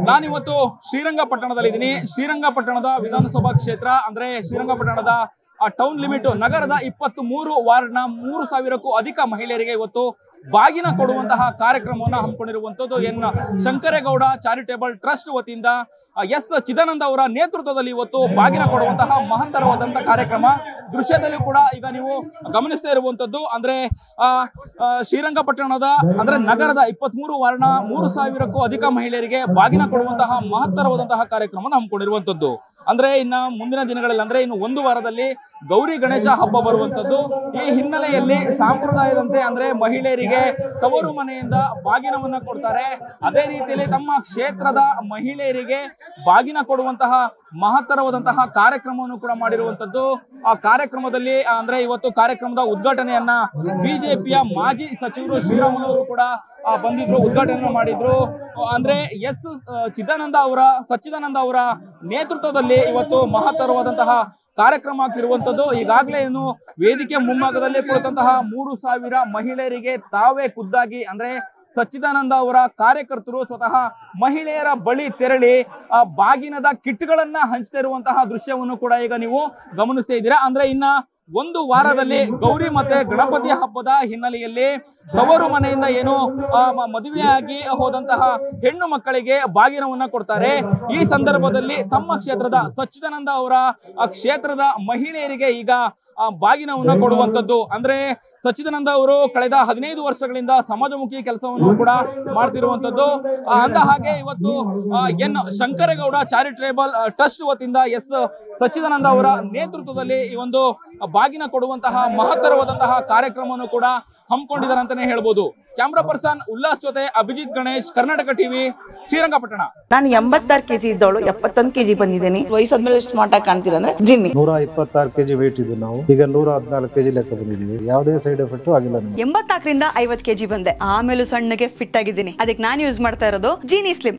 ನಾನಿವತ್ತು ಶ್ರೀರಂಗಪಟ್ಟಣದಲ್ಲಿದ್ದೀನಿ. ಶ್ರೀರಂಗಪಟ್ಟಣದ ವಿಧಾನಸಭಾ ಕ್ಷೇತ್ರ ಅಂದ್ರೆ ಶ್ರೀರಂಗಪಟ್ಟಣದ ಟೌನ್ ಲಿಮಿಟ್ ನಗರದ 23 ವಾರ್ಡ್ನ 3000ಕ್ಕೂ ಅಧಿಕ ಮಹಿಳೆಯರಿಗೆ ಇವತ್ತು ಬಾಗಿನ ಕೊಡುವಂತಹ ಕಾರ್ಯಕ್ರಮವನ್ನು ಹಮ್ಮಿಕೊಂಡಿರುವಂತದ್ದು ಶಂಕರೇಗೌಡ ಚಾರಿಟೇಬಲ್ ಟ್ರಸ್ಟ್ ವತಿಯಿಂದ ಎಸ್ ಚಿದಾನಂದ ಅವರ ನೇತೃತ್ವದಲ್ಲಿ ಇವತ್ತು ಬಾಗಿನ ಕೊಡುವಂತಹ ಮಹತ್ತರವಾದಂತಹ ಕಾರ್ಯಕ್ರಮ. ದೃಶ್ಯದಲ್ಲಿ ಕೂಡ ಈಗ ನೀವು ಗಮನಿಸ್ತಾ ಇರುವಂತದ್ದು ಅಂದ್ರೆ ಶ್ರೀರಂಗಪಟ್ಟಣದ ಅಂದ್ರೆ ನಗರದ 23 ವಾರ್ಡ್ನ 3000ಕ್ಕೂ ಅಧಿಕ ಮಹಿಳೆಯರಿಗೆ ಬಾಗಿನ ಕೊಡುವಂತಹ ಮಹತ್ತರವಾದಂತಹ ಕಾರ್ಯಕ್ರಮವನ್ನು ಹಮ್ಮಿಕೊಂಡಿರುವಂತದ್ದು. ಅಂದ್ರೆ ಇನ್ನ ಮುಂದಿನ ದಿನಗಳಲ್ಲಿ ಅಂದ್ರೆ ಇನ್ನು ಒಂದು ವಾರದಲ್ಲಿ ಗೌರಿ ಗಣೇಶ ಹಬ್ಬ ಬರುವಂತದ್ದು. ಈ ಹಿನ್ನೆಲೆಯಲ್ಲಿ ಸಂಪ್ರದಾಯದಂತೆ ಅಂದ್ರೆ ಮಹಿಳೆಯರಿಗೆ ತವರು ಮನೆಯಿಂದ ಬಾಗಿನವನ್ನ ಕೊಡ್ತಾರೆ. ಅದೇ ರೀತಿಯಲ್ಲಿ ತಮ್ಮ ಕ್ಷೇತ್ರದ ಮಹಿಳೆಯರಿಗೆ ಬಾಗಿನ ಕೊಡುವಂತಹ ಮಹತ್ತರವಾದಂತಹ ಕಾರ್ಯಕ್ರಮವನ್ನು ಕೂಡ ಮಾಡಿರುವಂತದ್ದು. ಆ ಕಾರ್ಯಕ್ರಮದಲ್ಲಿ ಅಂದ್ರೆ ಇವತ್ತು ಕಾರ್ಯಕ್ರಮದ ಉದ್ಘಾಟನೆಯನ್ನ ಬಿಜೆಪಿಯ ಮಾಜಿ ಸಚಿವರು ಶ್ರೀರಾಮುಲು ಕೂಡ ಬಂದಿದ್ರು, ಉದ್ಘಾಟನೆ ಮಾಡಿದ್ರು. ಅಂದ್ರೆ ಎಸ್ ಸಚ್ಚಿದಾನಂದ ಅವರ ನೇತೃತ್ವದಲ್ಲಿ ಇವತ್ತು ಮಹತ್ತರವಾದಂತಹ ಕಾರ್ಯಕ್ರಮ ಆಗ್ತಿರುವಂತದ್ದು. ಈಗಾಗಲೇ ಏನು ವೇದಿಕೆ ಮುಂಭಾಗದಲ್ಲಿ ಕುಳಿತಂತಹ 3000 ಮಹಿಳೆಯರಿಗೆ ತಾವೇ ಖುದ್ದಾಗಿ ಅಂದ್ರೆ ಸಚ್ಚಿದಾನಂದ ಅವರ ಕಾರ್ಯಕರ್ತರು ಸ್ವತಃ ಮಹಿಳೆಯರ ಬಳಿ ತೆರಳಿ ಆ ಬಾಗಿನದ ಕಿಟ್ಗಳನ್ನ ಹಂಚ್ತಾ ಇರುವಂತಹ ದೃಶ್ಯವನ್ನು ಕೂಡ ಈಗ ನೀವು ಗಮನಿಸ್ತಾ ಇದ್ದೀರಾ. ಅಂದ್ರೆ ಇನ್ನ ಒಂದು ವಾರದಲ್ಲಿ ಗೌರಿ ಮತ್ತೆ ಗಣಪತಿ ಹಬ್ಬದ ಹಿನ್ನೆಲೆಯಲ್ಲಿ ತವರು ಮನೆಯಿಂದ ಏನು ಮದುವೆಯಾಗಿ ಹೋದಂತಹ ಹೆಣ್ಣು ಮಕ್ಕಳಿಗೆ ಬಾಗಿನವನ್ನ ಕೊಡ್ತಾರೆ. ಈ ಸಂದರ್ಭದಲ್ಲಿ ತಮ್ಮ ಕ್ಷೇತ್ರದ ಸಚ್ಚಿದಾನಂದ ಅವರ ಕ್ಷೇತ್ರದ ಮಹಿಳೆಯರಿಗೆ ಈಗ ಬಾಗಿನವನ್ನ ಕೊಡುವಂತದ್ದು. ಅಂದ್ರೆ ಸಚ್ಚಿದಾನಂದ ಅವರು ಕಳೆದ 15 ವರ್ಷಗಳಿಂದ ಸಮಾಜಮುಖಿ ಕೆಲಸವನ್ನು ಕೂಡ ಮಾಡ್ತಿರುವಂತದ್ದು. ಅಂದ ಹಾಗೆ ಇವತ್ತು ಶಂಕರೇಗೌಡ ಚಾರಿಟೇಬಲ್ ಟ್ರಸ್ಟ್ ವತಿಯಿಂದ ಎಸ್ ಸಚ್ಚಿದಾನಂದ ಅವರ ನೇತೃತ್ವದಲ್ಲಿ ಈ ಒಂದು ಬಾಗಿನ ಕೊಡುವಂತಹ ಮಹತ್ತರವಾದಂತಹ ಕಾರ್ಯಕ್ರಮವನ್ನು ಕೂಡ ಹಮ್ಮಿಕೊಂಡಿದ್ದಾರೆ ಅಂತಾನೆ ಹೇಳ್ಬೋದು. ಕ್ಯಾಮ್ರಾ ಪರ್ಸನ್ ಉಲ್ಲಾಸ್ ಜೊತೆ ಅಭಿಜಿತ್ ಗಣೇಶ್, ಕರ್ನಾಟಕ ಟಿವಿ, ಶ್ರೀರಂಗಪಟ್ಟಣ. ನಾನು 86 kg ಇದ್ದವಳು 71 kg ಬಂದಿದ್ದೇನೆ. ವಯಸ್ಸಾದ್ಮೇಲೆ ಸ್ಮಾರ್ಟ್ ಆಗಿ ಕಾಣ್ತೀರಾ ಅಂದ್ರೆ ಜಿನ್ನಿ. 126 kg ವೇಟ್ ಇದ್ದು ನಾವು ಈಗ 114 kg ಲೆಕ್ಕ ಬಂದಿದ್ದೀವಿ. ಯಾವುದೇ ಸೈಡ್ ಎಫೆಕ್ಟ್ ಆಗಿಲ್ಲ. 84ರಿಂದ 50 kg ಬಂದೆ. ಆಮೇಲೆ ಸಣ್ಣಗೆ ಫಿಟ್ ಆಗಿದ್ದೀನಿ. ಅದಕ್ಕೆ ನಾನು ಯೂಸ್ ಮಾಡ್ತಾ ಇರೋದು ಜೀನಿ ಸ್ಲಿಮ್.